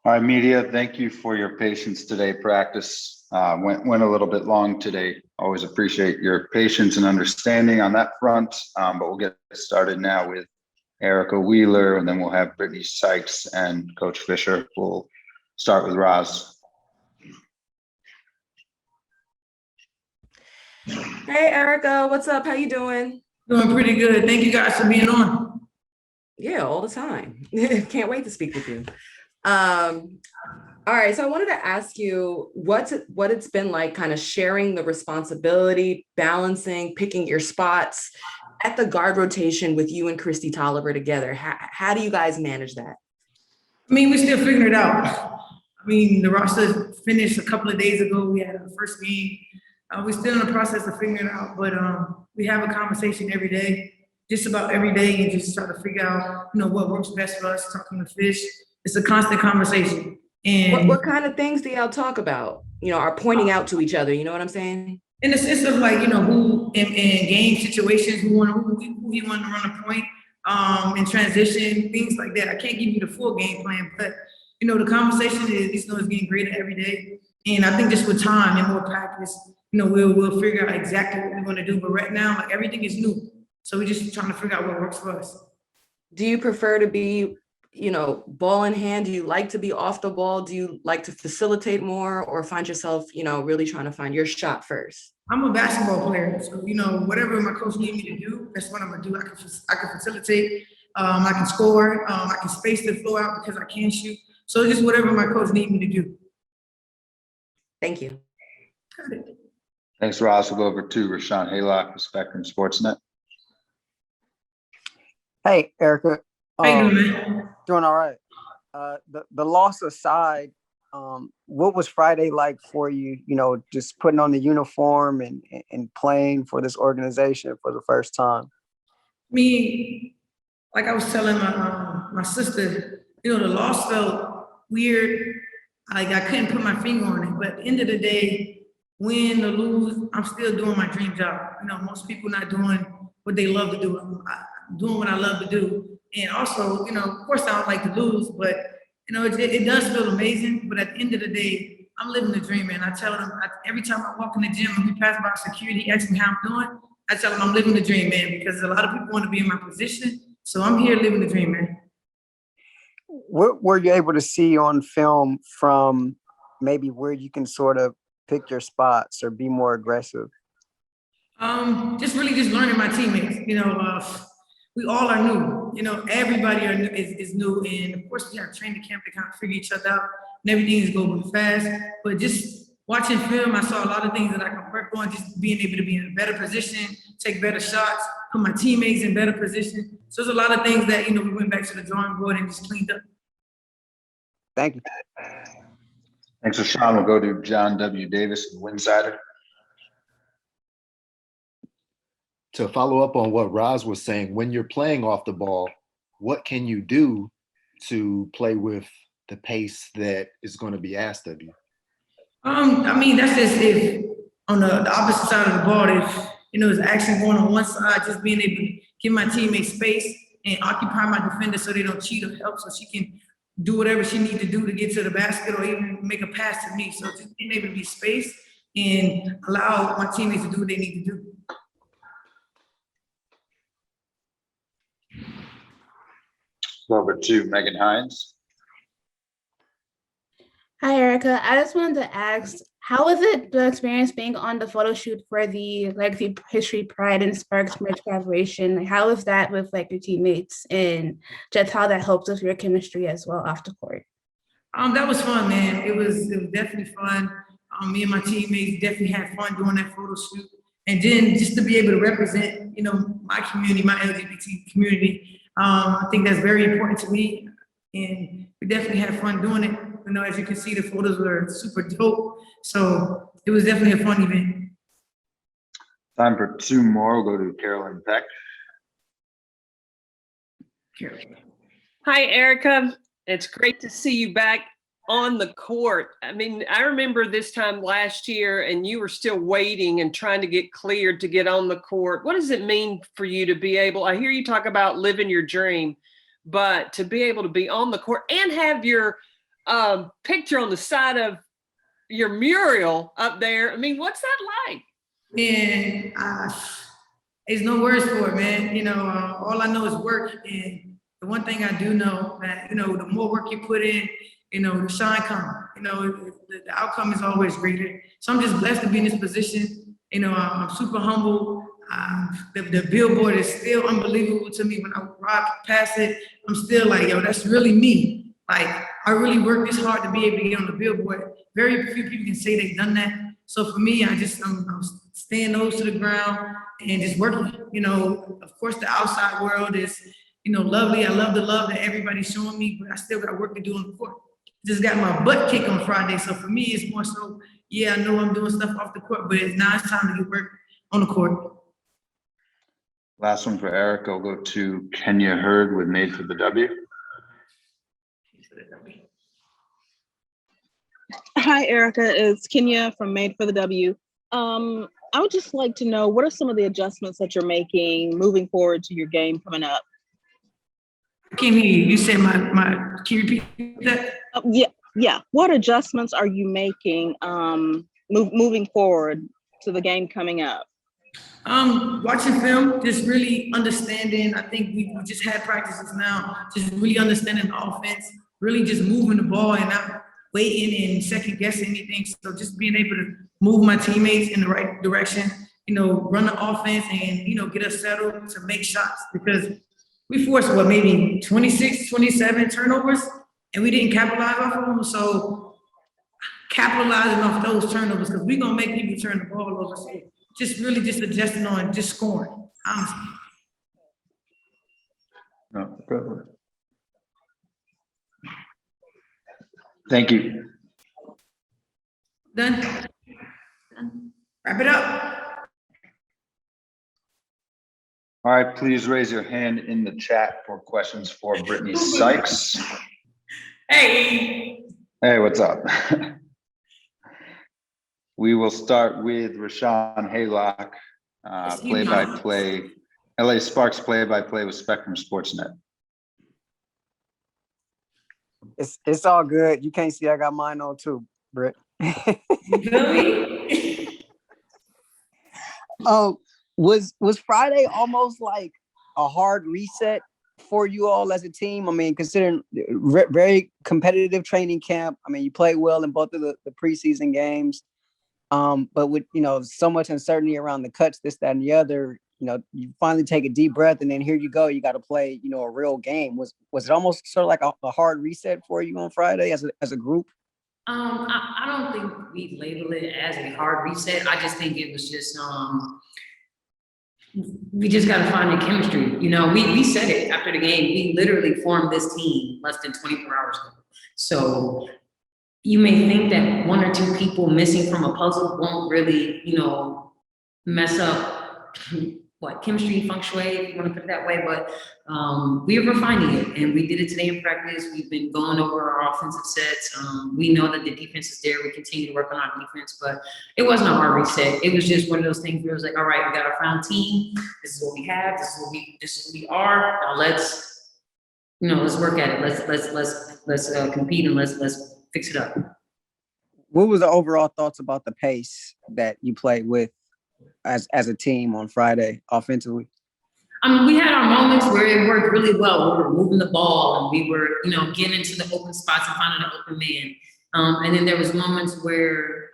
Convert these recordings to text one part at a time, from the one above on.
All right, media, thank you for your patience today. Practice went a little bit long today. Always appreciate your patience and understanding on that front, but we'll get started now with Erica Wheeler, and then we'll have Brittney Sykes and Coach Fisher. We'll start with Roz. Hey, Erica, what's up? How you doing? Doing pretty good. Thank you guys for being on. Yeah, all the time. Can't wait to speak with you. All right, so I wanted to ask you what it's been like kind of sharing the responsibility, balancing, picking your spots at the guard rotation with you and Christy Tolliver together. How do you guys manage that? I mean, we still figuring it out. I mean, the roster finished a couple of days ago. We had our first game. We're still in the process of figuring it out, but we have a conversation every day, just about every day, and just try to figure out, what works best for us, talking to Fish. It's a constant conversation. And what kind of things do y'all talk about? Are pointing out to each other, you know what I'm saying? In the sense of like, who in game situations, who he wanted to run a point, in transition, things like that. I can't give you the full game plan, but the conversation is getting greater every day. And I think just with time and more practice, we'll figure out exactly what we're going to do. But right now, like everything is new. So we're just trying to figure out what works for us. Do you prefer to be ball in hand? Do you like to be off the ball? Do you like to facilitate more, or find yourself, really trying to find your shot first? I'm a basketball player, so whatever my coach needs me to do, that's what I'm gonna do. I can facilitate, I can score, I can space the floor out because I can shoot. So just whatever my coach needs me to do. Thank you. Got it. Thanks, Roz. We'll go over to Rashawn Haylock with Spectrum Sportsnet. Hey, Erica. How you doing, man? Doing all right. The loss aside, what was Friday like for you? Just putting on the uniform and playing for this organization for the first time. Me, like I was telling my sister, the loss felt weird. Like I couldn't put my finger on it, but at the end of the day, win or lose, I'm still doing my dream job. Most people not doing what they love to do. I'm doing what I love to do. And also, of course I don't like to lose, but it does feel amazing. But at the end of the day, I'm living the dream, man. I tell them every time I walk in the gym and we pass by security, ask me how I'm doing. I tell them I'm living the dream, man, because a lot of people want to be in my position. So I'm here living the dream, man. What were you able to see on film from maybe where you can sort of pick your spots or be more aggressive? Just learning my teammates. We all are new. Everybody is new, and of course we have training camp to kind of figure each other out, and everything is going fast. But just watching film, I saw a lot of things that I can work on. Just being able to be in a better position, take better shots, put my teammates in better position. So there's a lot of things that we went back to the drawing board and just cleaned up. Thank you. Thanks, Rashawn. We'll go to John W. Davis with Winsider. To follow up on what Roz was saying, when you're playing off the ball, what can you do to play with the pace that is going to be asked of you? I mean, that's just if on the opposite side of the ball, if there's action going on one side, just being able to give my teammates space and occupy my defender so they don't cheat or help, so she can do whatever she needs to do to get to the basket or even make a pass to me. So just being able to be space and allow my teammates to do what they need to do. Over to Megan Hines. Hi, Erica. I just wanted to ask, how was it the experience being on the photo shoot for the Legacy History Pride and Sparks merch collaboration? Like, how was that with your teammates, and just how that helped with your chemistry as well off the court? That was fun, man. It was definitely fun. Me and my teammates definitely had fun doing that photo shoot, and then just to be able to represent, my community, my LGBT community. I think that's very important to me, and we definitely had fun doing it. As you can see, the photos were super dope, so it was definitely a fun event. Time for two more. We'll go to Carolyn Peck. Carolyn. Hi, Erica. It's great to see you back on the court. I mean, I remember this time last year and you were still waiting and trying to get cleared to get on the court. What does it mean for you to be able, I hear you talk about living your dream, but to be able to be on the court and have your picture on the side of your mural up there. I mean, what's that like? And there's no words for it, man. You know, all I know is work. And the one thing I do know that, you know, the more work you put in, you know, the shine comes. You know, the outcome is always greater. So I'm just blessed to be in this position. You know, I'm super humble. The billboard is still unbelievable to me. When I rock past it, I'm still like, yo, that's really me. Like, I really worked this hard to be able to get on the billboard. Very few people can say they've done that. So for me, I'm staying nose to the ground and just working. You know, of course, the outside world is, you know, lovely. I love the love that everybody's showing me, but I still got work to do on the court. Just got my butt kicked on Friday. So for me, it's more so, yeah, I know I'm doing stuff off the court, but now it's time to get work on the court. Last one for Eric. I'll go to Kenya Hurd with Made for the W. Hi, Erica. It's Kenya from Made for the W. I would just like to know, what are some of the adjustments that you're making moving forward to your game coming up? Can you say can you repeat that? Yeah. What adjustments are you making moving forward to the game coming up? Watching film, just really understanding. I think we just had practices now, just really understanding the offense, really just moving the ball and not waiting and second guessing anything. So just being able to move my teammates in the right direction, you know, run the offense and, you know, get us settled to make shots, because we forced maybe 26, 27 turnovers and we didn't capitalize off of them. So capitalizing off those turnovers, because we're going to make people turn the ball over. So just really just adjusting on just scoring, honestly. No, go ahead. Thank you. Done. Wrap it up. All right, please raise your hand in the chat for questions for Brittney Sykes. Hey. Hey, what's up? We will start with Rashawn Haylock, play-by-play, LA Sparks play-by-play with Spectrum Sportsnet. It's all good. You can't see I got mine on too, Britt. Was Friday almost like a hard reset for you all as a team? I mean, considering very competitive training camp. I mean, you played well in both of the preseason games. But with, you know, so much uncertainty around the cuts, this, that, and the other, you know, you finally take a deep breath and then here you go, you got to play, you know, a real game. Was it almost sort of like a hard reset for you on Friday as a group? I don't think we label it as a hard reset. I just think it was just, we just got to find the chemistry. You know, we said it after the game. We literally formed this team less than 24 hours ago. So you may think that one or two people missing from a puzzle won't really, you know, mess up what chemistry, feng shui, if you want to put it that way. But we are refining it, and we did it today in practice. We've been going over our offensive sets. We know that the defense is there. We continue to work on our defense, but it wasn't a hard reset. It was just one of those things where it was like, all right, we got our found team. This is what we have. This is what we are. Now let's, you know, let's work at it. Let's compete and let's fix it up. What was the overall thoughts about the pace that you played with as a team on Friday offensively? We had our moments where it worked really well. We were moving the ball and we were, you know, getting into the open spots and finding an open man. And then there was moments where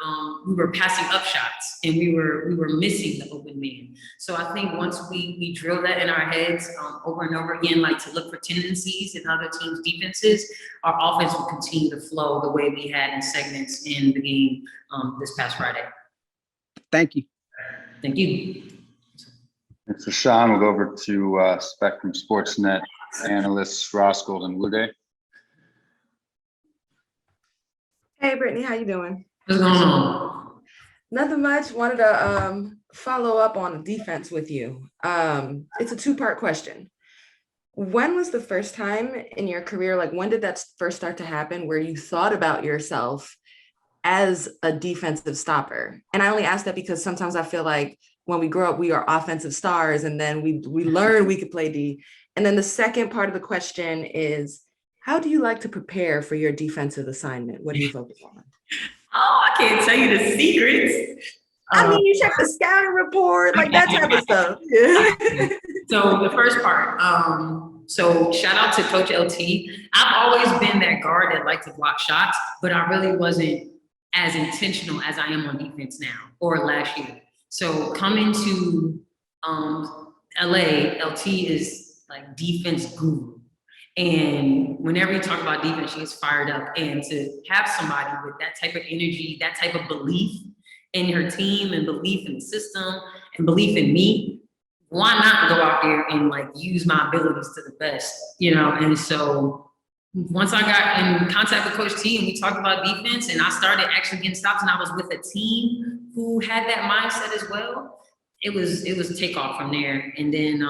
we were passing up shots and we were missing the open man. So I think once we drill that in our heads over and over again, like to look for tendencies in other teams' defenses, our offense will continue to flow the way we had in segments in the game this past Friday. Thank you. Thank you. Thanks, Rashawn. We'll go over to Spectrum Sportsnet analysts Roskell and Lude. Hey, Brittney, how you doing? What's going on? Nothing much. Wanted to follow up on defense with you. It's a two-part question. When was the first time in your career, like when did that first start to happen where you thought about yourself as a defensive stopper? And I only ask that because sometimes I feel like when we grow up, we are offensive stars and then we learn we could play D. And then the second part of the question is, how do you like to prepare for your defensive assignment? What do you focus on? Oh, I can't tell you the secrets. I mean, you check the scouting report, like that type of stuff. Yeah. So the first part, so shout out to Coach LT. I've always been that guard that liked to block shots, but I really wasn't as intentional as I am on defense now or last year. So coming to LA, LT is like defense guru. And whenever you talk about defense, she gets fired up. And to have somebody with that type of energy, that type of belief in her team and belief in the system and belief in me, why not go out there and like use my abilities to the best, you know? And so once I got in contact with Coach T and we talked about defense and I started actually getting stops and I was with a team who had that mindset as well, it was a takeoff from there. And then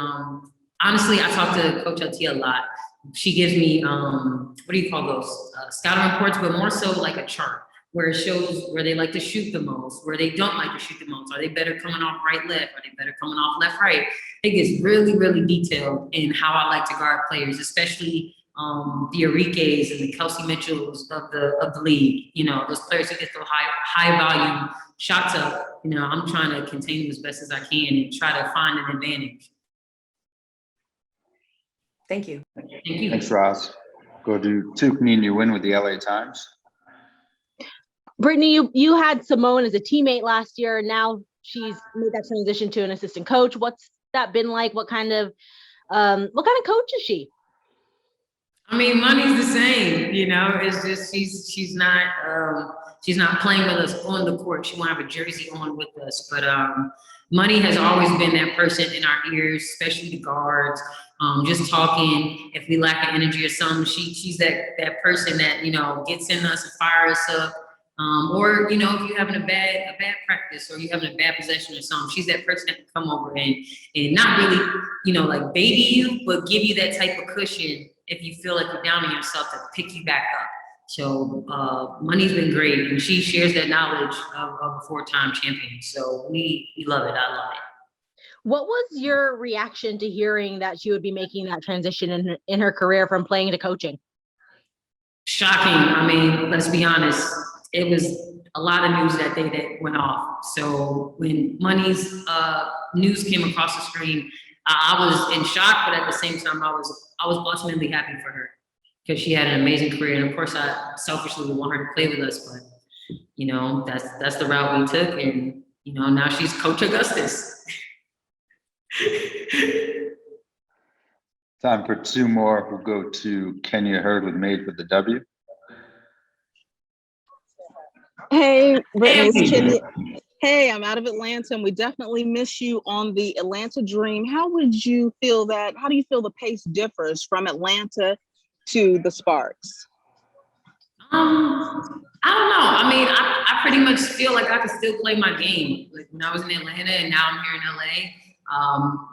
honestly, I talk to Coach LT a lot. She gives me, what do you call those? Scouting reports, but more so like a chart where it shows where they like to shoot the most, where they don't like to shoot the most. Are they better coming off right, left? Are they better coming off left, right? It gets really, really detailed in how I like to guard players, especially the Enriques and the Kelsey Mitchells of the league. You know, those players who get those high volume shots up, you know, I'm trying to contain them as best as I can and try to find an advantage. Thank you. Thank you. Thanks, Roz. Go to Tukni and you win with the LA Times. Brittney, you had Simone as a teammate last year. Now she's made that transition to an assistant coach. What's that been like? What kind of coach is she? I mean, money's the same, you know. It's just she's not playing with us on the court. She won't have a jersey on with us, but money has always been that person in our ears, especially the guards. Just talking, if we lack an energy or something, she's that person that, you know, gets in us and fires us up. Or, you know, if you're having a bad practice or you're having a bad possession or something, she's that person that can come over and not really, you know, like baby you, but give you that type of cushion if you feel like you're down on yourself to pick you back up. So Money's been great, and she shares that knowledge of a 4-time champion. So we love it. I love it. What was your reaction to hearing that she would be making that transition in her career from playing to coaching? Shocking. I mean, let's be honest. It was a lot of news that day that went off. So when Money's news came across the screen, I was in shock, but at the same time, I was ultimately happy for her because she had an amazing career. And of course, I selfishly would want her to play with us, but you know, that's the route we took. And you know, now she's Coach Augustus. Time for 2 more. We'll go to Kenya Hurd with Made with the W. Hey, Brittney, it's Kenya. Hey, I'm out of Atlanta, and we definitely miss you on the Atlanta Dream. How do you feel the pace differs from Atlanta to the Sparks? I don't know. I mean, I pretty much feel like I can still play my game. Like when I was in Atlanta and now I'm here in LA,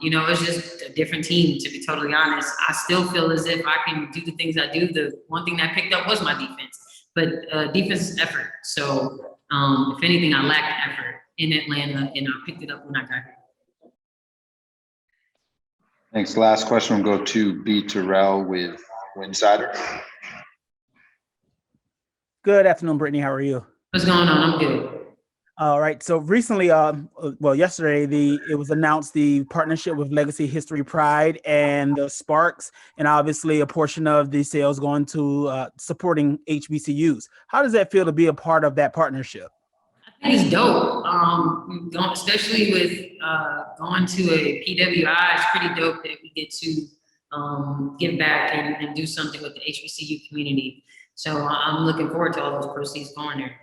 you know, it's just a different team, to be totally honest. I still feel as if I can do the things I do. The one thing that I picked up was my defense, but defense is effort. So if anything, I lacked effort in Atlanta and I picked it up when I got here. Thanks. Last question will go to B. Terrell with Winsider. Good afternoon, Brittney. How are you? What's going on? I'm good. All right. So recently, yesterday, it was announced the partnership with Legacy History Pride and the Sparks, and obviously a portion of the sales going to supporting HBCUs. How does that feel to be a part of that partnership? I think it's dope. Especially with going to a PWI, it's pretty dope that we get to give back and do something with the HBCU community. So I'm looking forward to all those proceeds going there.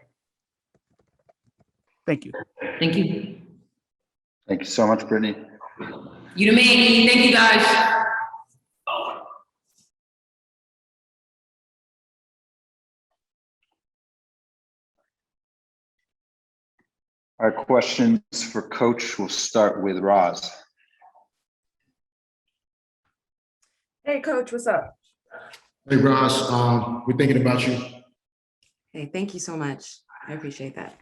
Thank you. Thank you. Thank you so much, Brittney. You the man. Thank you, guys. Our questions for Coach will start with Roz. Hey, Coach, what's up? Hey, Roz, we're thinking about you. Hey, thank you so much. I appreciate that.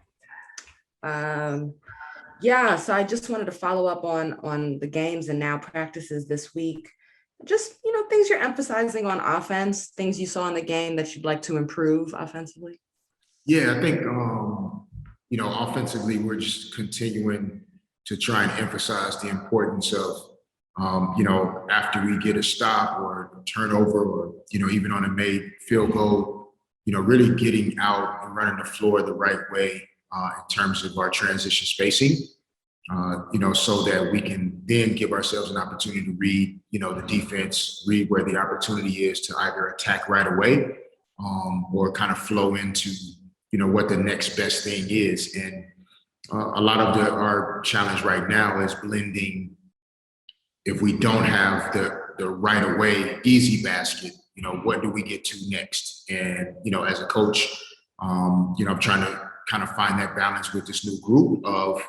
Yeah, so I just wanted to follow up on the games and now practices this week. Just, things you're emphasizing on offense, things you saw in the game that you'd like to improve offensively. Yeah, I think, offensively, we're just continuing to try and emphasize the importance of, after we get a stop or a turnover or, even on a made field goal, really getting out and running the floor the right way in terms of our transition spacing, so that we can then give ourselves an opportunity to read, the defense, read where the opportunity is to either attack right away or kind of flow into, what the next best thing is. And a lot of our challenge right now is blending. If we don't have the right away easy basket, what do we get to next? And, as a coach, I'm trying to kind of find that balance with this new group of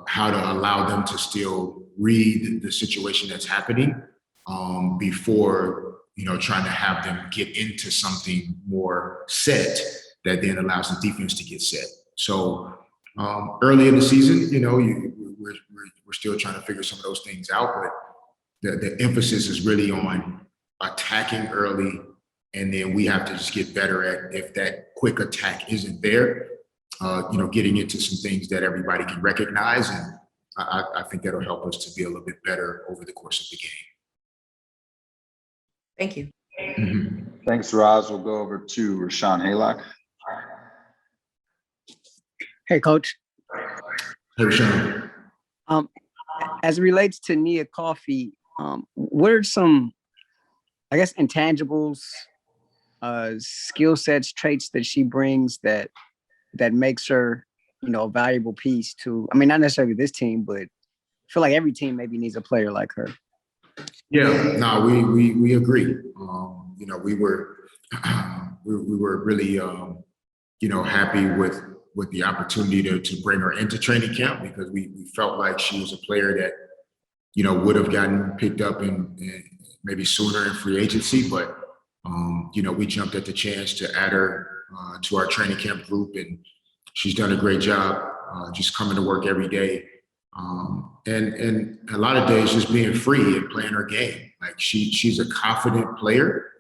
how to allow them to still read the situation that's happening before, trying to have them get into something more set that then allows the defense to get set. So early in the season, we're still trying to figure some of those things out, but the emphasis is really on attacking early, and then we have to just get better at, if that quick attack isn't there, getting into some things that everybody can recognize, and I think that'll help us to be a little bit better over the course of the game. Thank you. Mm-hmm. Thanks, Roz. We'll go over to Rashawn Haylock. Hey, Coach. Hey, Rashawn. As it relates to Nia Coffey, what are some, I guess, intangibles, skill sets, traits that she brings that makes her, a valuable piece to, not necessarily this team, but I feel like every team maybe needs a player like her. Yeah, no, we agree. We were really, happy with the opportunity to bring her into training camp, because we felt like she was a player that, would have gotten picked up in maybe sooner in free agency, but we jumped at the chance to add her to our training camp group, and she's done a great job just coming to work every day. And a lot of days just being free and playing her game. Like she's a confident player.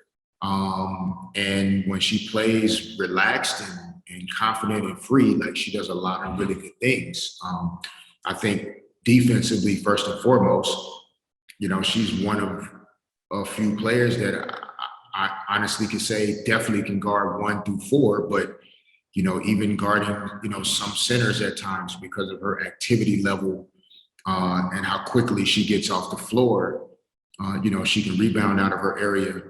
And when she plays relaxed and confident and free, like she does a lot of really good things. I think defensively, first and foremost, she's one of a few players that I honestly could say definitely can guard 1 through 4, but even guarding, some centers at times because of her activity level and how quickly she gets off the floor. She can rebound out of her area.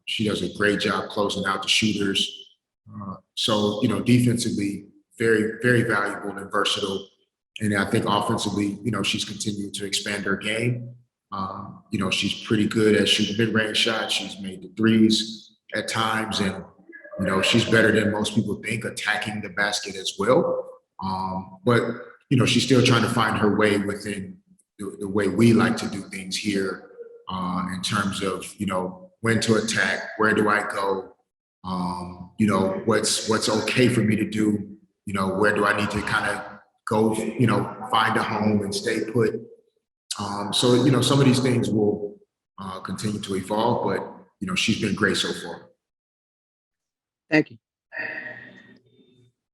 She does a great job closing out the shooters. So, defensively, very, very valuable and versatile. And I think offensively, she's continued to expand her game. She's pretty good at shooting mid-range shots. She's made the threes at times, and she's better than most people think attacking the basket as well. But she's still trying to find her way within the way we like to do things here in terms of when to attack, where do I go, what's okay for me to do, where do I need to kind of go, find a home and stay put. So some of these things will continue to evolve, but she's been great so far. Thank you.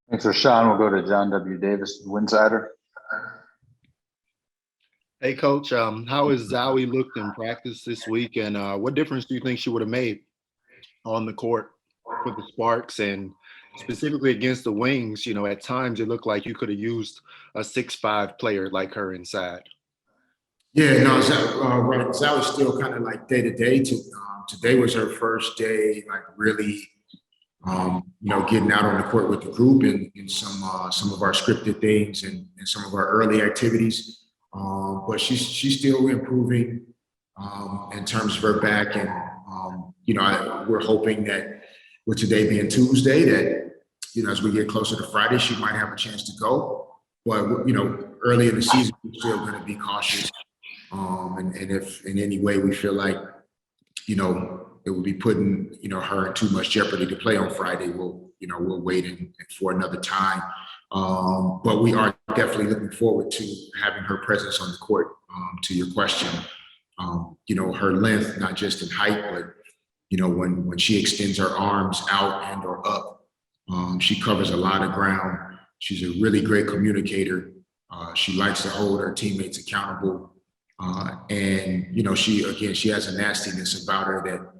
Thanks, Rashawn. We'll go to John W. Davis, Winsider. Hey, Coach, how has Zowie looked in practice this week, and what difference do you think she would have made on the court for the Sparks, and specifically against the Wings? At times it looked like you could have used a 6'5" player like her inside. Yeah, no, right. Zowie's still kind of like day to day. Today was her first day, like really, getting out on the court with the group and some of our scripted things and some of our early activities. But she's still improving in terms of her back, and we're hoping that with today being Tuesday, that as we get closer to Friday, she might have a chance to go. But early in the season, we're still going to be cautious. And if in any way we feel like it would be putting her in too much jeopardy to play on Friday, we'll wait for another time. But we are definitely looking forward to having her presence on the court. To your question, You know, her length, not just in height, but, you know, when she extends her arms out and or up, she covers a lot of ground. She's a really great communicator. She likes to hold her teammates accountable. And, you know, she has a nastiness about her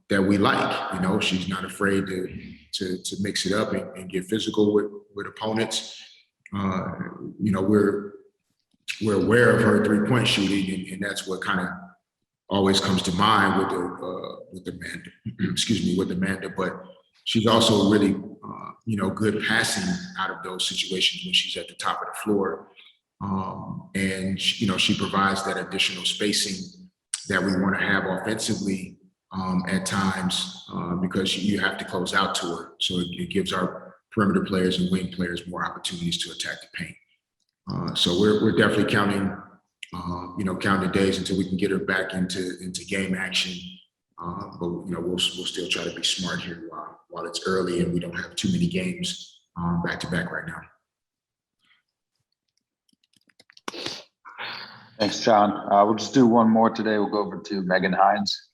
that we like. You know, she's not afraid to mix it up and get physical with opponents. You know, we're aware of her three-point shooting, and that's what kind of always comes to mind with Amanda. Excuse me, with Amanda. But she's also really, you know, good passing out of those situations when she's at the top of the floor. And you know, she provides that additional spacing that we want to have offensively at times because you have to close out to her. So it gives our perimeter players and wing players more opportunities to attack the paint. So we're definitely counting, you know, counting the days until we can get her back into game action. But you know, we'll still try to be smart here while it's early and we don't have too many games back to back right now. Thanks, John. We'll just do one more today. We'll go over to Megan Hines.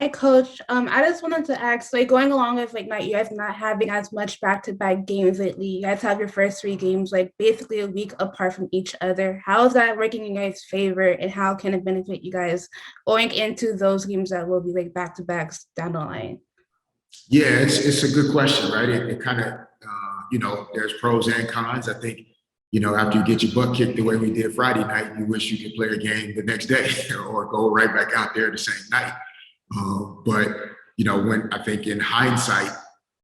Hey, Coach. I just wanted to ask, like, going along with like you guys not having as much back-to-back games lately, you guys have your first 3 games like basically a week apart from each other. How is that working in your guys' favor, and how can it benefit you guys going into those games that will be like back-to-backs down the line? Yeah, it's a good question, right? It kind of, you know, there's pros and cons. I think, you know, after you get your butt kicked the way we did Friday night, you wish you could play a game the next day or go right back out there the same night. But, you know, when I think in hindsight,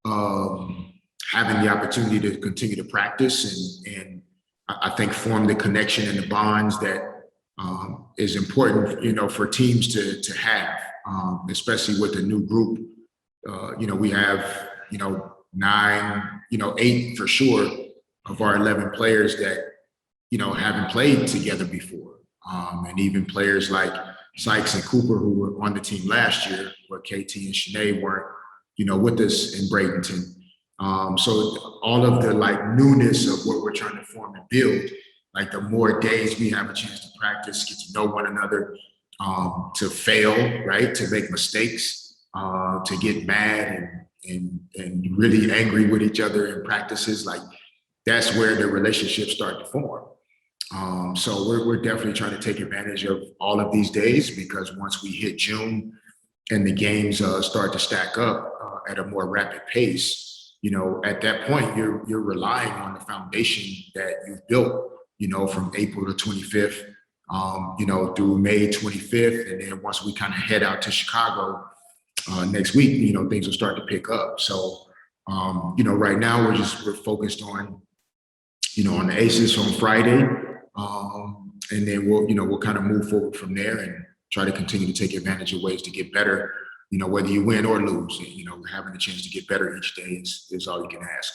having the opportunity to continue to practice and I think form the connection and the bonds that is important, you know, for teams to have, especially with a new group. You know, we have, you know, 8 for sure of our 11 players that, you know, haven't played together before. And even players like Sykes and Cooper, who were on the team last year, but KT and Shanae weren't, you know, with us in Bradenton. So all of the like newness of what we're trying to form and build, like the more days we have a chance to practice, get to know one another, to fail, right, to make mistakes, to get mad and really angry with each other in practices, like that's where the relationships start to form. So we're definitely trying to take advantage of all of these days, because once we hit June and the games start to stack up at a more rapid pace, you know, at that point you're relying on the foundation that you've built, you know, from April the 25th, you know, through May 25th, and then once we kind of head out to Chicago next week, you know, things will start to pick up. So, you know, right now we're focused on, you know, on the Aces on Friday. And then we'll kind of move forward from there and try to continue to take advantage of ways to get better, you know, whether you win or lose. You know, having the chance to get better each day is all you can ask.